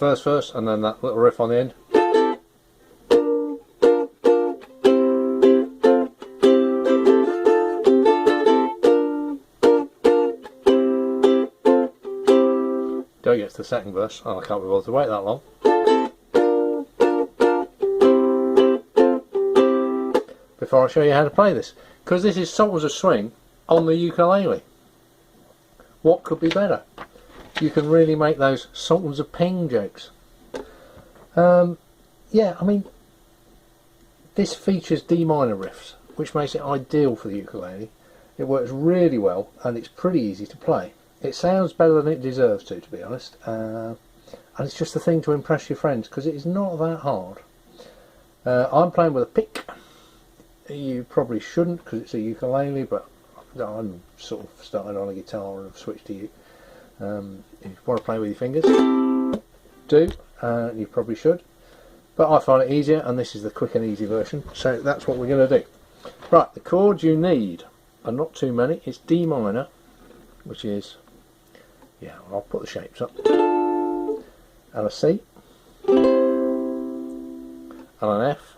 first verse and then that little riff on the end. Don't get to the second verse. Oh, I can't be bothered to wait that long. Before I show you how to play this, because this is Sultans of Swing on the ukulele. What could be better? You can really make those Sultans of Ping jokes. Yeah, I mean, this features D minor riffs, which makes it ideal for the ukulele. It works really well and it's pretty easy to play. It sounds better than it deserves to be honest, and it's just a thing to impress your friends because it is not that hard. I'm playing with a pick. You probably shouldn't because it's a ukulele, but I'm sort of started on a guitar and have switched to you. If you want to play with your fingers, do, you probably should, but I find it easier and this is the quick and easy version, so that's what we're going to do. Right, the chords you need are not too many. It's D minor, which is, yeah, I'll put the shapes up, and a C, and an F,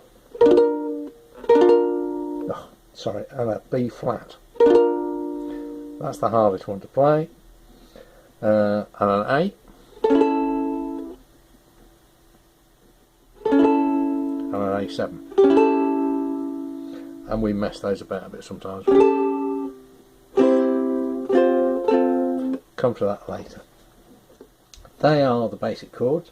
oh, sorry, and a B flat. That's the hardest one to play, and an A, and an A7, and we mess those about a bit sometimes. Come to that later. They are the basic chords.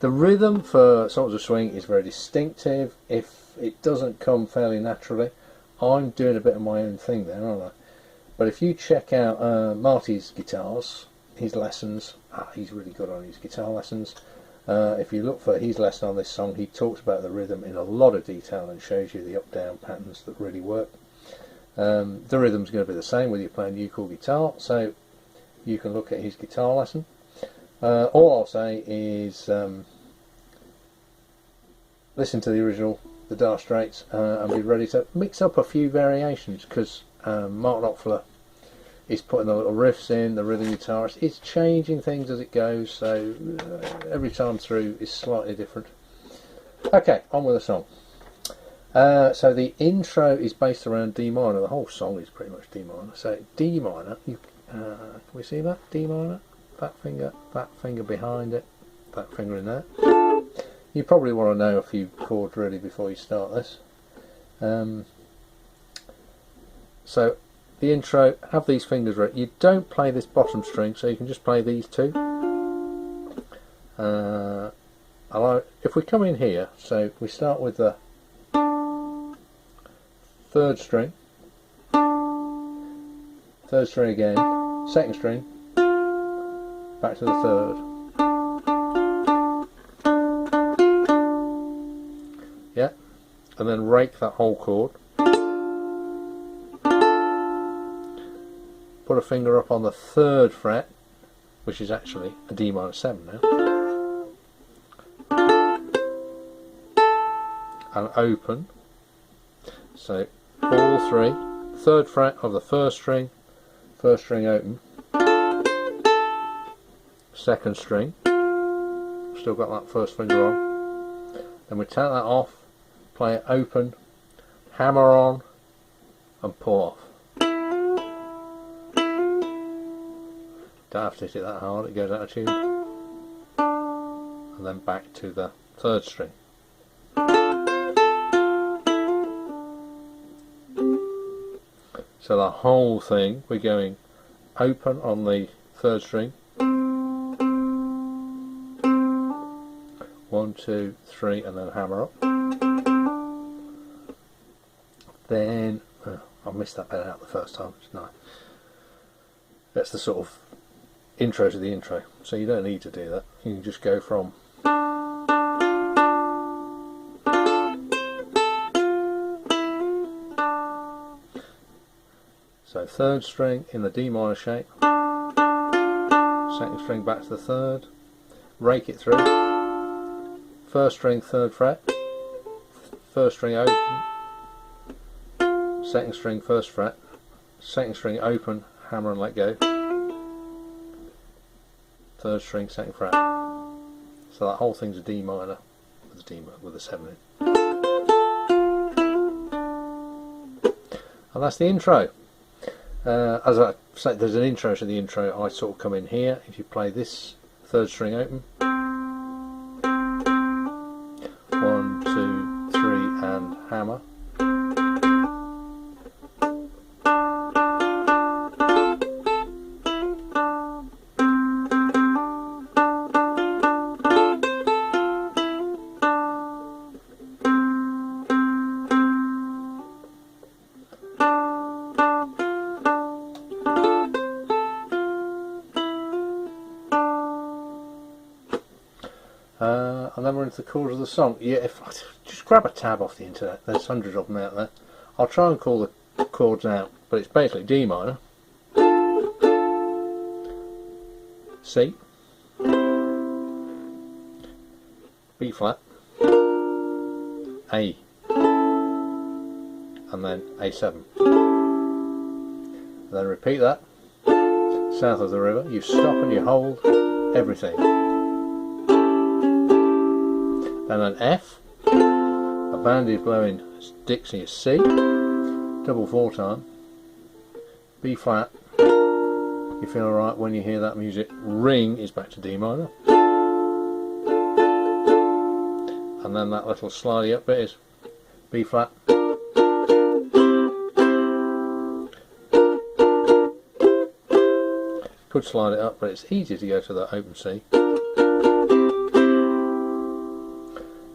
The rhythm for Sultans of Swing is very distinctive. If it doesn't come fairly naturally, I'm doing a bit of my own thing there, aren't I? But if you check out Marty's guitars, his lessons, he's really good on his guitar lessons. If you look for his lesson on this song, he talks about the rhythm in a lot of detail and shows you the up-down patterns that really work. The rhythm's going to be the same whether you're playing uke or guitar, so you can look at his guitar lesson. All I'll say is listen to the original, the Dire Straits, and be ready to mix up a few variations, because Mark Knopfler is putting the little riffs in, the rhythm guitarist is changing things as it goes, so every time through is slightly different. Okay, on with the song. So the intro is based around D minor. The whole song is pretty much D minor. So D minor, can we see that? D minor, that finger behind it, that finger in there. You probably want to know a few chords really before you start this. So the intro, have these fingers right. You don't play this bottom string, so you can just play these two. If we come in here, so we start with the third string again, second string, back to the third. Yeah, and then rake that whole chord. Put a finger up on the third fret, which is actually a D minor 7 now, and open. So all three, third fret of the first string open, second string, still got that first finger on, then we take that off, play it open, hammer on, and pull off. Don't have to hit it that hard, it goes out of tune. And then back to the third string. So the whole thing, we're going open on the third string. 1, 2, 3, and then hammer up. Then, I missed that bit out the first time, no. That's the sort of intro to the intro, so you don't need to do that. You can just go from so third string in the D minor shape, second string back to the third, rake it through, first string third fret, first string open, second string first fret, second string open, hammer and let go, third string second fret, So that whole thing's a D minor with a 7 in. And that's the intro. As I said, there's an intro to the intro. I sort of come in here. If you play this 3rd string open, 1, 2, 3, and hammer. And then we're into the chords of the song. Yeah, if just grab a tab off the internet, there's hundreds of them out there. I'll try and call the chords out, but it's basically D minor, C, B flat, A, and then A7. And then repeat that, south of the river. You stop and you hold everything. And then F, a band is blowing Dixie is C, double 4 time, B flat, you feel alright when you hear that music ring is back to D minor, and then that little slidey up bit is B flat, could slide it up but it's easy to go to the open C,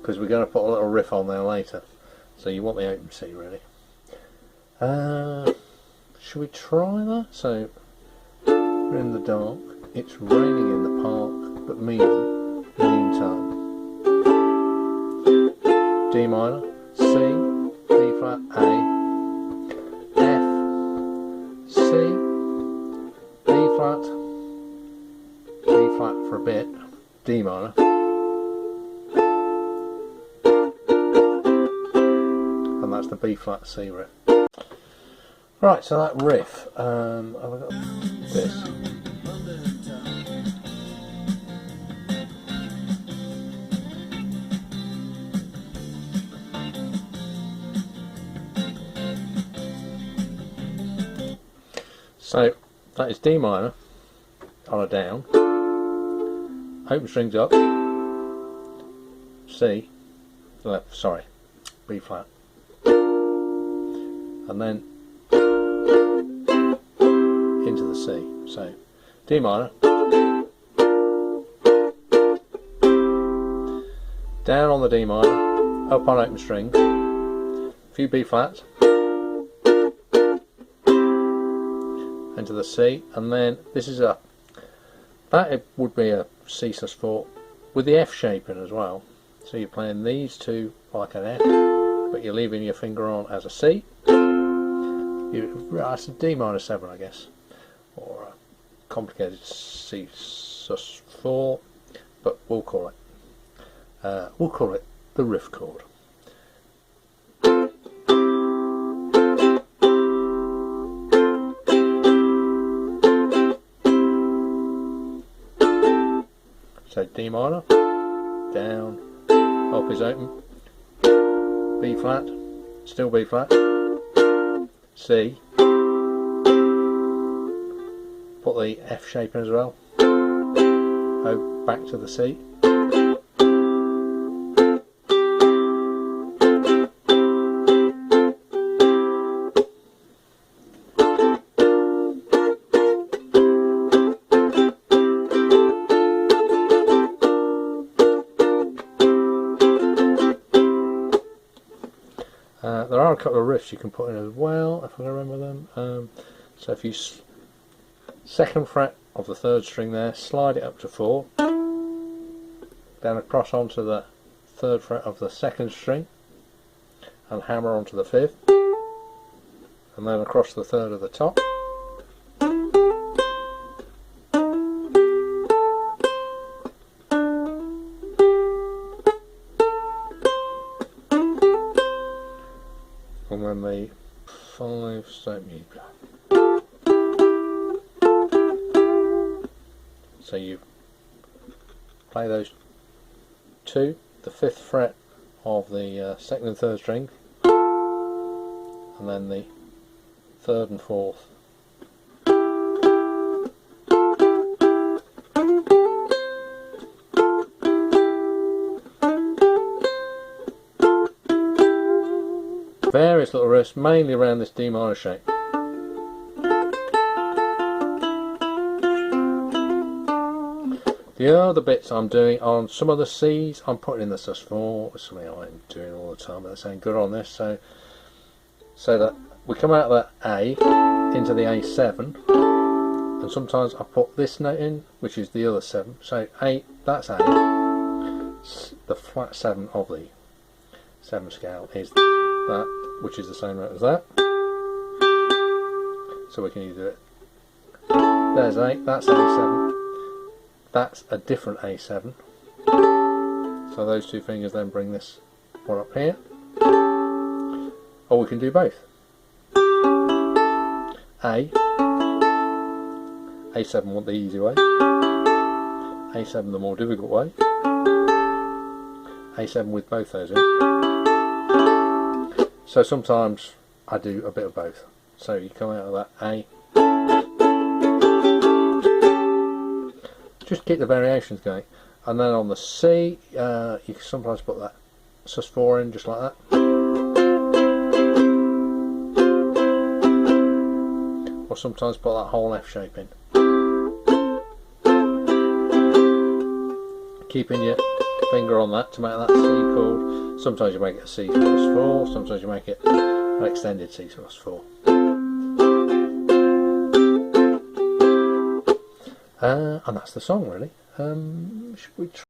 because we're going to put a little riff on there later, so you want the open C really. Should we try that? So we're in the dark, it's raining in the park, but meantime, D minor, C, B flat, A, F, C, B flat for a bit, D minor, and that's the B flat C riff. Right, so that riff, have I got this? So that is D minor on a down, open strings up, C, sorry, B flat, and then into the C. So D minor, down on the D minor, up on open string, a few B flats, into the C, and then this is a, that it would be a C sus4 with the F shaping as well. So you're playing these two like an F, but you're leaving your finger on as a C. It's a D minor 7, I guess, or a complicated C sus4, but we'll call it the riff chord. So D minor, down, up is open, B flat, still B flat, C, put the F shape in as well, O back to the C, there are a couple of riffs you can put in as well, if I can remember them. So if you second fret of the 3rd string there, slide it up to 4, then across onto the 3rd fret of the 2nd string, and hammer onto the 5th, and then across the 3rd of the top. And then the 5 step mute. So you play those 2, the 5th fret of the 2nd and 3rd string, and then the 3rd and 4th. Various little riffs, mainly around this D minor shape. The other bits I'm doing on some of the C's, I'm putting in the sus4, which is something I'm doing all the time, but that sounds good on this, so that we come out of that A into the A7, and sometimes I put this note in, which is the other 7, so A, that's A, the flat 7 of the 7 scale is that, which is the same note as that, so we can either do it, there's A, that's A7, that's a different A7, so those two fingers then bring this one up here, or we can do both. A7 the easy way, A7 the more difficult way, A7 with both those in. So sometimes I do a bit of both. So you come out of that A, just keep the variations going, and then on the C you can sometimes put that sus4 in just like that, or sometimes put that whole F shape in, keeping your finger on that to make that C chord. Sometimes you make it a C sus4, sometimes you make it an extended C sus4. And that's the song really. Should we try